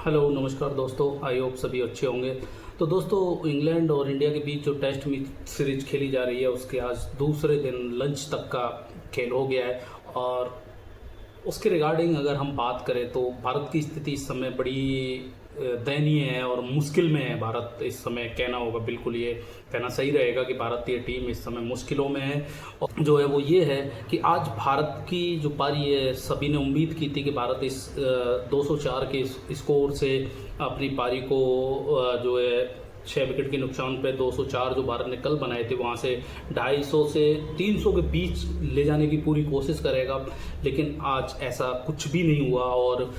Hello नमस्कार दोस्तों, I hope सभी अच्छे होंगे। तो दोस्तों, इंग्लैंड और इंडिया के बीच जो टेस्ट मैच सीरीज खेली जा रही है उसके आज दूसरे दिन लंच तक का खेल हो गया है। और उसके रिगार्डिंग अगर हम बात करें तो भारत की स्थिति इस समय बड़ी दयनीय है और मुश्किल में है। भारत इस समय कहना होगा, बिल्कुल ये कहना सही रहेगा कि भारतीय टीम इस समय मुश्किलों में है। और जो है वो ये है कि आज भारत की जो पारी है, सभी ने उम्मीद की थी कि भारत इस 204 के स्कोर से अपनी पारी को जो है 6 विकेट के नुकसान पे 204 जो भारत ने कल बनाए थे वहाँ से 250 से 300 के बीच ले जाने की पूरी कोशिश करेगा। लेकिन आज ऐसा कुछ भी नहीं हुआ। और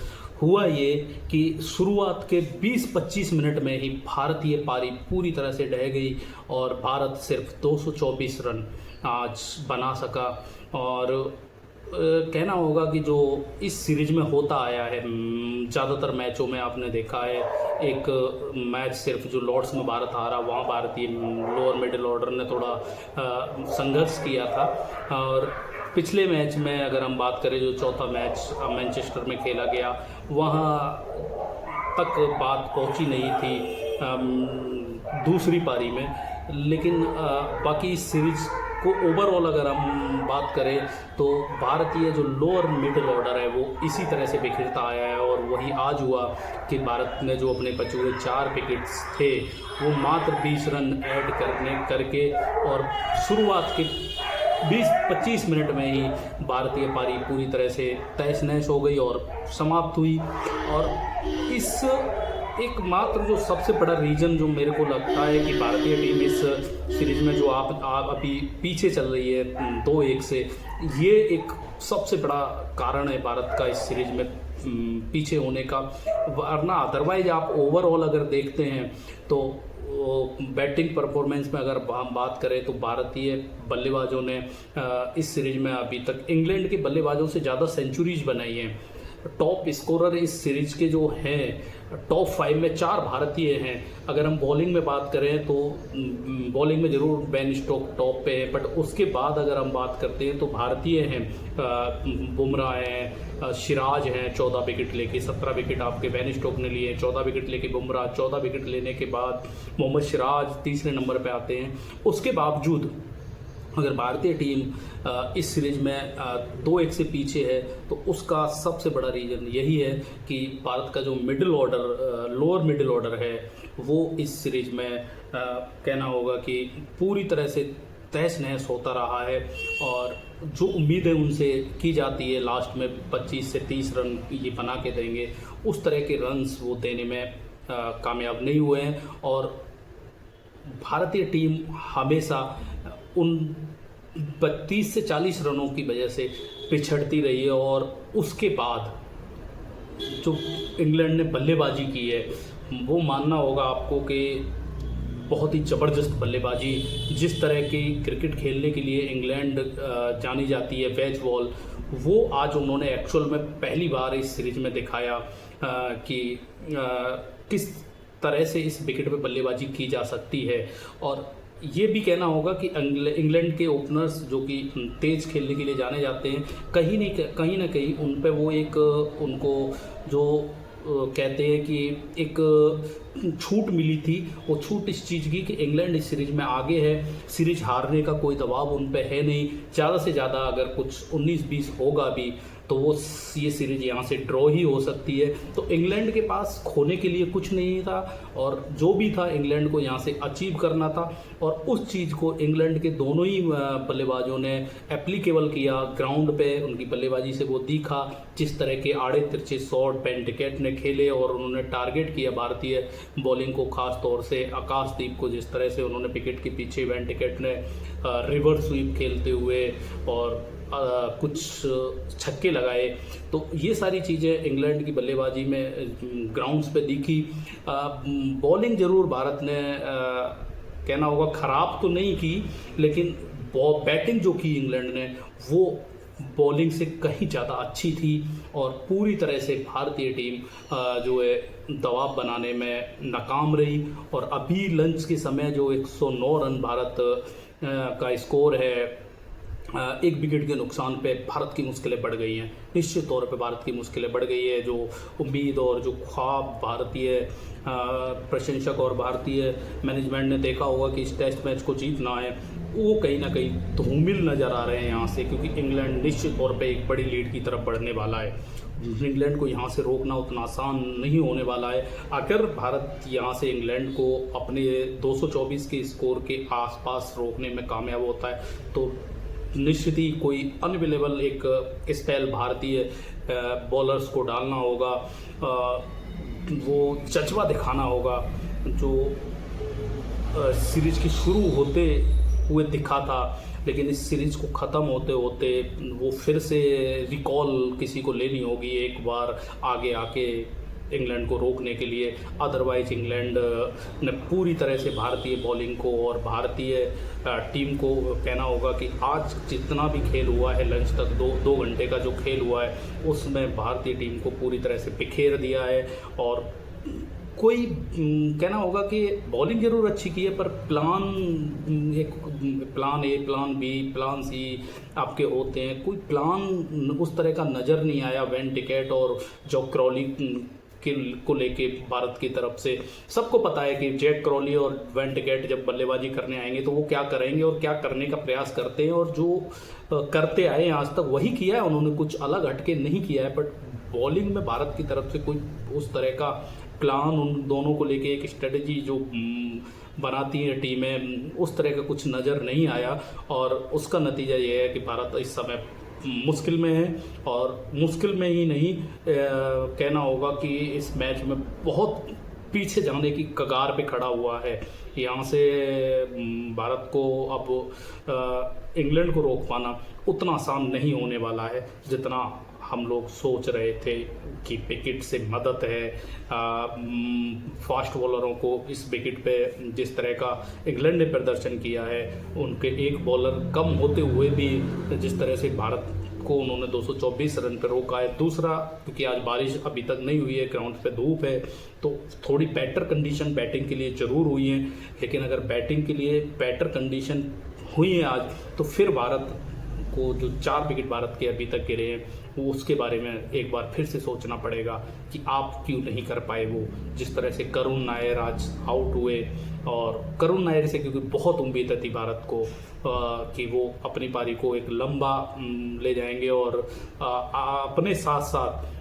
हुआ ये कि शुरुआत के 20-25 मिनट में ही भारतीय पारी पूरी तरह से ढह गई और भारत सिर्फ 224 रन आज बना सका। और कहना होगा कि जो इस सीरीज में होता आया है, ज़्यादातर मैचों में आपने देखा है, एक मैच सिर्फ जो लॉर्ड्स में भारत हारा, वहाँ भारतीय लोअर मिडिल ऑर्डर ने थोड़ा संघर्ष किया था। और पिछले मैच में अगर हम बात करें, जो चौथा मैच मैनचेस्टर में खेला गया, वहाँ तक बात पहुंची नहीं थी दूसरी पारी में। लेकिन बाकी इस सीरीज को ओवरऑल अगर हम बात करें तो भारतीय जो लोअर मिडिल ऑर्डर है वो इसी तरह से बिखरता आया है। और वही आज हुआ कि भारत ने जो अपने बचे हुए 4 विकेट्स थे वो मात्र 20 रन ऐड करके और शुरुआत के 20-25 मिनट में ही भारतीय पारी पूरी तरह से तहस नहस हो गई और समाप्त हुई। और इस एकमात्र जो सबसे बड़ा रीज़न जो मेरे को लगता है कि भारतीय टीम इस सीरीज में जो आप अभी पीछे चल रही है 2-1 से, ये एक सबसे बड़ा कारण है भारत का इस सीरीज में पीछे होने का। वरना अदरवाइज आप ओवरऑल अगर देखते हैं तो बैटिंग परफॉर्मेंस में अगर हम बात करें तो भारतीय बल्लेबाजों ने इस सीरीज में अभी तक इंग्लैंड के बल्लेबाजों से ज़्यादा सेंचुरीज बनाई हैं। टॉप स्कोरर इस सीरीज के जो हैं, टॉप 5 में 4 भारतीय हैं। अगर हम बॉलिंग में बात करें तो बॉलिंग में ज़रूर बेन स्टोक टॉप पे है, बट उसके बाद अगर हम बात करते हैं तो भारतीय हैं, बुमराह हैं, सिराज हैं, 14 विकेट लेके 17 विकेट आपके बेन स्टोक ने लिए, 14 विकेट लेके बुमराह, 14 विकेट लेने के बाद मोहम्मद सिराज तीसरे नंबर पे आते हैं। उसके बावजूद अगर भारतीय टीम इस सीरीज में 2-1 से पीछे है तो उसका सबसे बड़ा रीज़न यही है कि भारत का जो middle order, lower middle order है, वो इस सीरीज में कहना होगा कि पूरी तरह से तहस नहस होता रहा है। और जो उम्मीदें उनसे की जाती है लास्ट में 25 से 30 रन ये बना के देंगे, उस तरह के रन्स वो देने में कामयाब नहीं हुए हैं। और भारतीय टीम हमेशा उन 32 से 40 रनों की वजह से पिछड़ती रही है। और उसके बाद जो इंग्लैंड ने बल्लेबाजी की है वो मानना होगा आपको कि बहुत ही ज़बरदस्त बल्लेबाजी। जिस तरह की क्रिकेट खेलने के लिए इंग्लैंड जानी जाती है, वेज बॉल, वो आज उन्होंने एक्चुअल में पहली बार इस सीरीज में दिखाया कि किस तरह से इस विकेट पे बल्लेबाजी की जा सकती है। और ये भी कहना होगा कि इंग्लैंड के ओपनर्स जो कि तेज खेलने के लिए जाने जाते हैं, कहीं ना कहीं उन पे वो एक उनको जो कहते हैं कि एक छूट मिली थी। वो छूट इस चीज़ की कि इंग्लैंड इस सीरीज में आगे है, सीरीज हारने का कोई दबाव उन पे है नहीं। ज़्यादा से ज़्यादा अगर कुछ 19-20 होगा भी तो वो ये सीरीज यहाँ से ड्रॉ ही हो सकती है। तो इंग्लैंड के पास खोने के लिए कुछ नहीं था और जो भी था इंग्लैंड को यहाँ से अचीव करना था। और उस चीज़ को इंग्लैंड के दोनों ही बल्लेबाजों ने एप्लीकेबल किया ग्राउंड पे। उनकी बल्लेबाजी से वो दिखा, जिस तरह के आड़े तिरछे शॉट बेन टिकैट ने खेले और उन्होंने टारगेट किया भारतीय बॉलिंग को, खास तौर से आकाशदीप को। जिस तरह से उन्होंने विकेट के पीछे बेन टिकैट ने रिवर्स स्वीप खेलते हुए और कुछ छक्के लगाए, तो ये सारी चीज़ें इंग्लैंड की बल्लेबाजी में ग्राउंड्स पे दिखी। बॉलिंग ज़रूर भारत ने कहना होगा ख़राब तो नहीं की, लेकिन बैटिंग जो की इंग्लैंड ने वो बॉलिंग से कहीं ज़्यादा अच्छी थी। और पूरी तरह से भारतीय टीम जो है दबाव बनाने में नाकाम रही। और अभी लंच के समय जो 109 रन भारत का स्कोर है एक विकेट के नुकसान पे भारत की मुश्किलें बढ़ गई हैं। निश्चित तौर पे भारत की मुश्किलें बढ़ गई है। जो उम्मीद और जो ख्वाब भारतीय प्रशंसक और भारतीय मैनेजमेंट ने देखा होगा कि इस टेस्ट मैच को जीतना है, वो कहीं ना कहीं धूमिल नज़र आ रहे हैं यहाँ से, क्योंकि इंग्लैंड निश्चित तौर पे एक बड़ी लीड की तरफ बढ़ने वाला है। इंग्लैंड को यहाँ से रोकना उतना आसान नहीं होने वाला है। अगर भारत यहाँ से इंग्लैंड को अपने 224 के स्कोर के आसपास रोकने में कामयाब होता है तो निश्चित ही कोई अनअवेलेबल एक स्पेल भारतीय बॉलर्स को डालना होगा, वो जज्बा दिखाना होगा जो सीरीज की शुरू होते हुए दिखा था, लेकिन इस सीरीज को ख़त्म होते होते वो फिर से रिकॉल किसी को लेनी होगी एक बार आगे आके इंग्लैंड को रोकने के लिए। अदरवाइज इंग्लैंड ने पूरी तरह से भारतीय बॉलिंग को और भारतीय टीम को कहना होगा कि आज जितना भी खेल हुआ है लंच तक, दो घंटे का जो खेल हुआ है उसमें भारतीय टीम को पूरी तरह से बिखेर दिया है। और कोई कहना होगा कि बॉलिंग जरूर अच्छी की है, पर plan A, plan B, plan C आपके होते हैं। कोई प्लान उस तरह का नज़र नहीं आया वेन टिकैट और जॉक क्रॉली को लेके भारत की तरफ से। सबको पता है कि जैक क्रॉली और वेन टिकैट जब बल्लेबाजी करने आएंगे तो वो क्या करेंगे और क्या करने का प्रयास करते हैं, और जो करते आए हैं आज तक वही किया है उन्होंने, कुछ अलग हटके नहीं किया है। बट बॉलिंग में भारत की तरफ से कोई उस तरह का प्लान उन दोनों को लेके एक स्ट्रेटजी जो बनाती हैं टीमें, उस तरह का कुछ नज़र नहीं आया। और उसका नतीजा ये है कि भारत इस समय मुश्किल में है, और मुश्किल में ही नहीं कहना होगा कि इस मैच में बहुत पीछे जाने की कगार पे खड़ा हुआ है। यहाँ से भारत को अब इंग्लैंड को रोक पाना उतना आसान नहीं होने वाला है जितना हम लोग सोच रहे थे कि विकेट से मदद है। फास्ट बॉलरों को इस विकेट पे जिस तरह का इंग्लैंड ने प्रदर्शन किया है, उनके एक बॉलर कम होते हुए भी जिस तरह से भारत को उन्होंने 224 रन पर रोका है। दूसरा, क्योंकि आज बारिश अभी तक नहीं हुई है, ग्राउंड पे धूप है, तो थोड़ी बेटर कंडीशन बैटिंग के लिए ज़रूर हुई है। लेकिन अगर बैटिंग के लिए बेटर कंडीशन हुई है आज, तो फिर भारत को जो 4 विकेट भारत के अभी तक गिरे हैं वो उसके बारे में एक बार फिर से सोचना पड़ेगा कि आप क्यों नहीं कर पाए वो। जिस तरह से करुण नायर आज आउट हुए, और करुण नायर से क्योंकि बहुत उम्मीद थी भारत को कि वो अपनी पारी को एक लंबा ले जाएंगे और अपने साथ साथ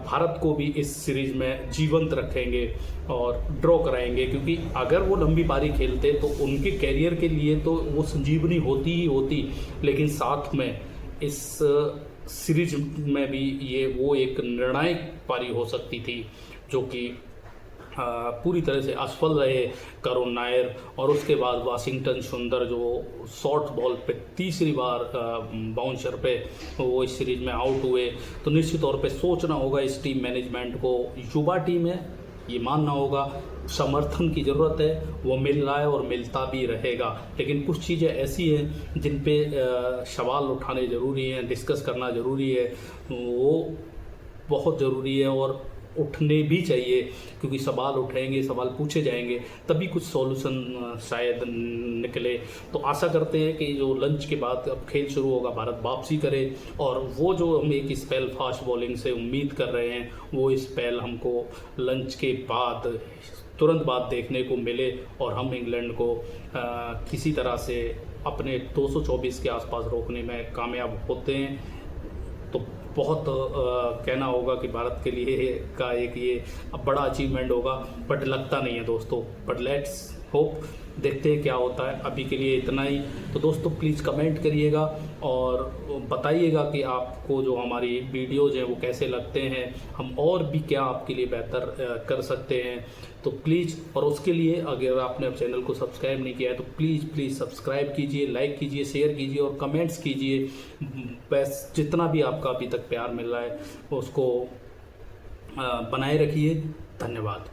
भारत को भी इस सीरीज में जीवंत रखेंगे और ड्रॉ कराएंगे। क्योंकि अगर वो लंबी पारी खेलते तो उनके कैरियर के लिए तो वो संजीवनी होती ही होती, लेकिन साथ में इस सीरीज में भी ये वो एक निर्णायक पारी हो सकती थी जो कि पूरी तरह से असफल रहे करुण नायर। और उसके बाद वाशिंगटन सुंदर जो शॉर्ट बॉल पे तीसरी बार बाउंसर पे वो इस सीरीज में आउट हुए। तो निश्चित तौर पे सोचना होगा इस टीम मैनेजमेंट को, युवा टीम है, ये मानना होगा समर्थन की ज़रूरत है, वो मिल रहा है और मिलता भी रहेगा। लेकिन कुछ चीज़ें ऐसी हैं जिन पे सवाल उठाने ज़रूरी हैं, डिस्कस करना ज़रूरी है, वो बहुत ज़रूरी है और उठने भी चाहिए। क्योंकि सवाल उठेंगे, सवाल पूछे जाएंगे, तभी कुछ सॉल्यूशन शायद निकले। तो आशा करते हैं कि जो लंच के बाद अब खेल शुरू होगा भारत वापसी करे, और वो जो हम एक स्पेल फास्ट बॉलिंग से उम्मीद कर रहे हैं वो स्पेल हमको लंच के बाद तुरंत बाद देखने को मिले और हम इंग्लैंड को किसी तरह से अपने 224 के आसपास रोकने में कामयाब होते हैं। तो बहुत कहना होगा कि भारत के लिए का एक ये बड़ा अचीवमेंट होगा, बट लगता नहीं है दोस्तों। बट लेट्स होप, देखते हैं क्या होता है। अभी के लिए इतना ही। तो दोस्तों प्लीज़ कमेंट करिएगा और बताइएगा कि आपको जो हमारी वीडियोज़ हैं वो कैसे लगते हैं, हम और भी क्या आपके लिए बेहतर कर सकते हैं। तो प्लीज़, और उसके लिए अगर आपने चैनल को सब्सक्राइब नहीं किया है तो प्लीज़ सब्सक्राइब कीजिए, लाइक कीजिए, शेयर कीजिए और कमेंट्स कीजिए। बस जितना भी आपका अभी तक प्यार मिल रहा है उसको बनाए रखिए। धन्यवाद।